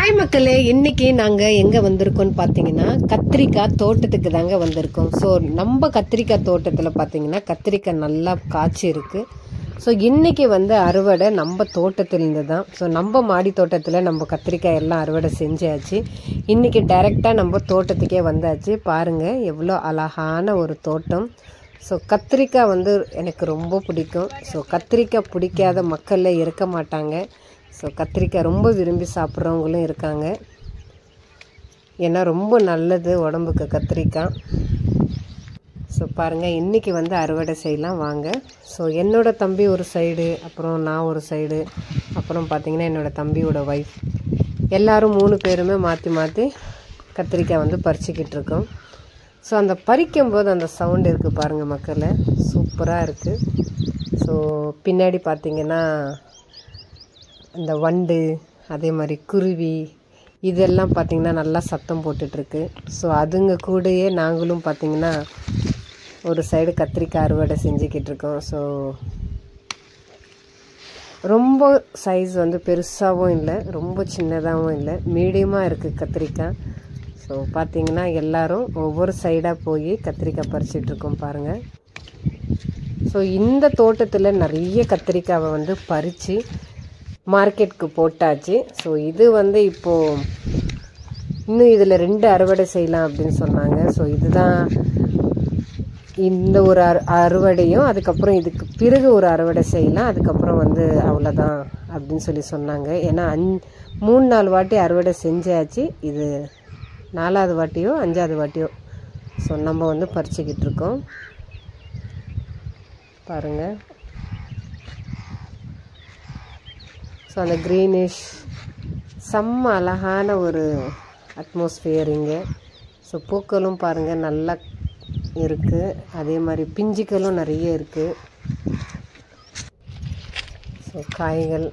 Hi மக்களே, இன்னைக்கு நாங்க எங்க வந்திருக்கோம்னு பாத்தீங்கன்னா கத்திரிக்காய் தோட்டத்துக்கு தாங்க வந்திருக்கோம். ஸோ நம்ம கத்திரிக்காய் தோட்டத்துல பாத்தீங்கன்னா கத்திரிக்காய் நல்லா காய்ச்சி இருக்கு. ஸோ இன்னைக்கு அறுவடை நம்ம தோட்டத்திலிருந்து தான். ஸோ நம்ம மாடி தோட்டத்தில் நம்ம கத்திரிக்காய் எல்லாம் அறுவடை செஞ்சாச்சு. இன்னைக்கு டைரெக்டாக நம்ம தோட்டத்துக்கே வந்தாச்சு. பாருங்க எவ்வளோ அழகான ஒரு தோட்டம். ஸோ கத்திரிக்காய் எனக்கு ரொம்ப பிடிக்கும். ஸோ கத்திரிக்காய் பிடிக்காத மக்களே இருக்க மாட்டாங்க. ஸோ கத்திரிக்காய் ரொம்ப விரும்பி சாப்பிட்றவங்களும் இருக்காங்க. ஏன்னா ரொம்ப நல்லது உடம்புக்கு கத்திரிக்காய். ஸோ பாருங்கள், இன்றைக்கி அறுவடை செய்யலாம் வாங்க. ஸோ என்னோடய தம்பி ஒரு சைடு, அப்புறம் நான் ஒரு சைடு, அப்புறம் பார்த்திங்கன்னா என்னோடய தம்பியோட ஒய்ஃப், எல்லோரும் 3 பேருமே மாற்றி மாற்றி கத்திரிக்காய் பறிச்சிக்கிட்டு இருக்கோம். ஸோ அந்த பறிக்கும்போது அந்த சவுண்டு இருக்குது பாருங்கள் மக்களே, சூப்பராக இருக்குது. ஸோ பின்னாடி பார்த்திங்கன்னா இந்த வண்டு, அதே மாதிரி குருவி, இதெல்லாம் பார்த்திங்கன்னா நல்லா சத்தம் போட்டுட்ருக்கு. ஸோ அதுங்க கூடயே நாங்களும் பார்த்திங்கன்னா ஒரு சைடு கத்திரிக்காய் அறுவடை செஞ்சுக்கிட்டு இருக்கோம். ஸோ ரொம்ப சைஸ் பெருசாகவும் இல்லை, ரொம்ப சின்னதாகவும் இல்லை, மீடியமாக இருக்குது கத்திரிக்காய். ஸோ பார்த்திங்கன்னா எல்லோரும் ஒவ்வொரு சைடாக போய் கத்திரிக்காய் பறிச்சிட்ருக்கோம் பாருங்கள். ஸோ இந்த தோட்டத்தில் நிறைய கத்திரிக்காவை பறித்து மார்க்கெட்டுக்கு போட்டாச்சு. ஸோ இது இப்போது இன்னும் இதில் 2 அறுவடை செய்யலாம் அப்படின்னு சொன்னாங்க. ஸோ இதுதான் இந்த ஒரு அறுவடையும், அதுக்கப்புறம் இதுக்கு பிறகு ஒரு அறுவடை செய்யலாம், அதுக்கப்புறம் அவ்வளோதான் அப்படின்னு சொன்னாங்க. ஏன்னா 3-4 வாட்டி அறுவடை செஞ்சாச்சு, இது 4வது வாட்டியோ 5வது வாட்டியோ. ஸோ நம்ம பறிச்சுக்கிட்டு இருக்கோம் பாருங்கள். ஸோ அந்த க்ரீனிஷ் செம்ம அழகான ஒரு அட்மாஸ்ஃபியர் இங்கே. ஸோ பூக்களும் பாருங்கள் நல்லா இருக்குது, அதே மாதிரி பிஞ்சுக்களும் நிறைய இருக்குது. ஸோ காய்கள்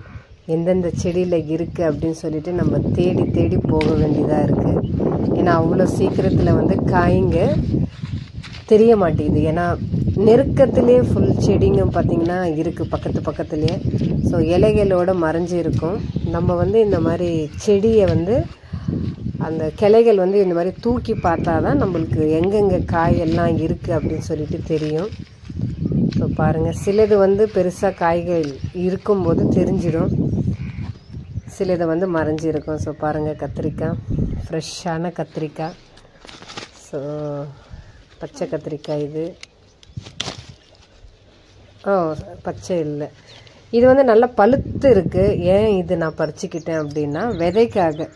எந்தெந்த செடியில் இருக்குது அப்படின்னு சொல்லிட்டு நம்ம தேடி தேடி போக வேண்டியதாக இருக்குது. ஏன்னா அவ்வளோ சீக்கிரத்தில் காய்ங்க தெரிய மாட்டேங்குது. ஏன்னா நெருக்கத்திலே ஃபுல் செடிங்க பார்த்திங்கன்னா இருக்குது பக்கத்துலேயே. ஸோ இலைகளோடு மறைஞ்சி இருக்கும். நம்ம இந்த மாதிரி செடியை அந்த கிளைகள் இந்த மாதிரி தூக்கி பார்த்தா தான் நம்மளுக்கு எங்கெங்கே காயெல்லாம் இருக்குது அப்படின்னு சொல்லிட்டு தெரியும். ஸோ பாருங்கள், சிலது பெருசாக காய்கள் இருக்கும்போது தெரிஞ்சிடும், சிலது மறைஞ்சி இருக்கும். ஸோ பாருங்கள், கத்திரிக்காய் ஃப்ரெஷ்ஷான கத்திரிக்காய். ஸோ பச்சை கத்திரிக்காய் இது. பச்சை இல்லை, இது நல்லா பழுத்து இருக்குது. ஏன் இது நான் பறிச்சுக்கிட்டேன் அப்படின்னா விதைக்காக.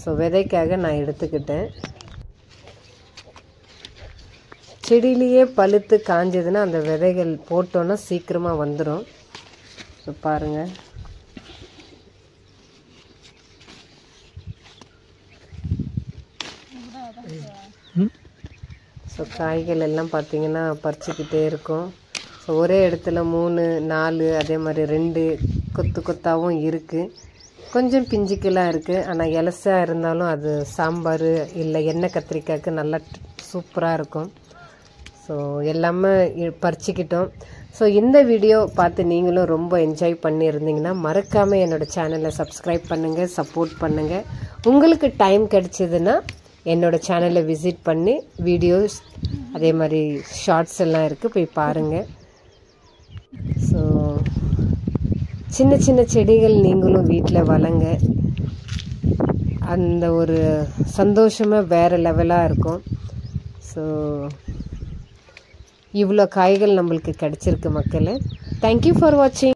ஸோ விதைக்காக நான் எடுத்துக்கிட்டேன். செடியிலேயே பழுத்து காஞ்சதுன்னா அந்த விதைகள் போட்டோன்னா சீக்கிரமாக வந்துடும். ஸோ பாருங்கள், ஸோ காய்கள் எல்லாம் பார்த்திங்கன்னா பறிச்சுக்கிட்டே இருக்கும். ஸோ ஒரே இடத்துல 3-4 அதே மாதிரி 2 கொத்து கொத்தாகவும் இருக்குது. கொஞ்சம் பிஞ்சுக்கெல்லாம் இருக்குது. ஆனால் இலசாக இருந்தாலும் அது சாம்பார் இல்லை எண்ணெய் கத்திரிக்காய்க்கு நல்லா சூப்பராக இருக்கும். ஸோ எல்லாமே பறிச்சுக்கிட்டோம். ஸோ இந்த வீடியோ பார்த்து நீங்களும் ரொம்ப என்ஜாய் பண்ணியிருந்தீங்கன்னா மறக்காமல் என்னோடய சேனலை சப்ஸ்கிரைப் பண்ணுங்கள், சப்போர்ட் பண்ணுங்கள். உங்களுக்கு டைம் கிடச்சிதுன்னா என்னோடய சேனலை விசிட் பண்ணி வீடியோஸ் அதே மாதிரி ஷார்ட்ஸ் எல்லாம் இருக்குது, போய் பாருங்கள். ஸோ சின்ன சின்ன செடிகள் நீங்களும் வீட்டில் வளங்க. அந்த ஒரு சந்தோஷமாக வேறு லெவலாக இருக்கும். ஸோ இவ்வளோ காய்கள் நம்மளுக்கு கிடச்சிருக்கு மக்களே. தேங்க்யூ ஃபார் வாட்சிங்.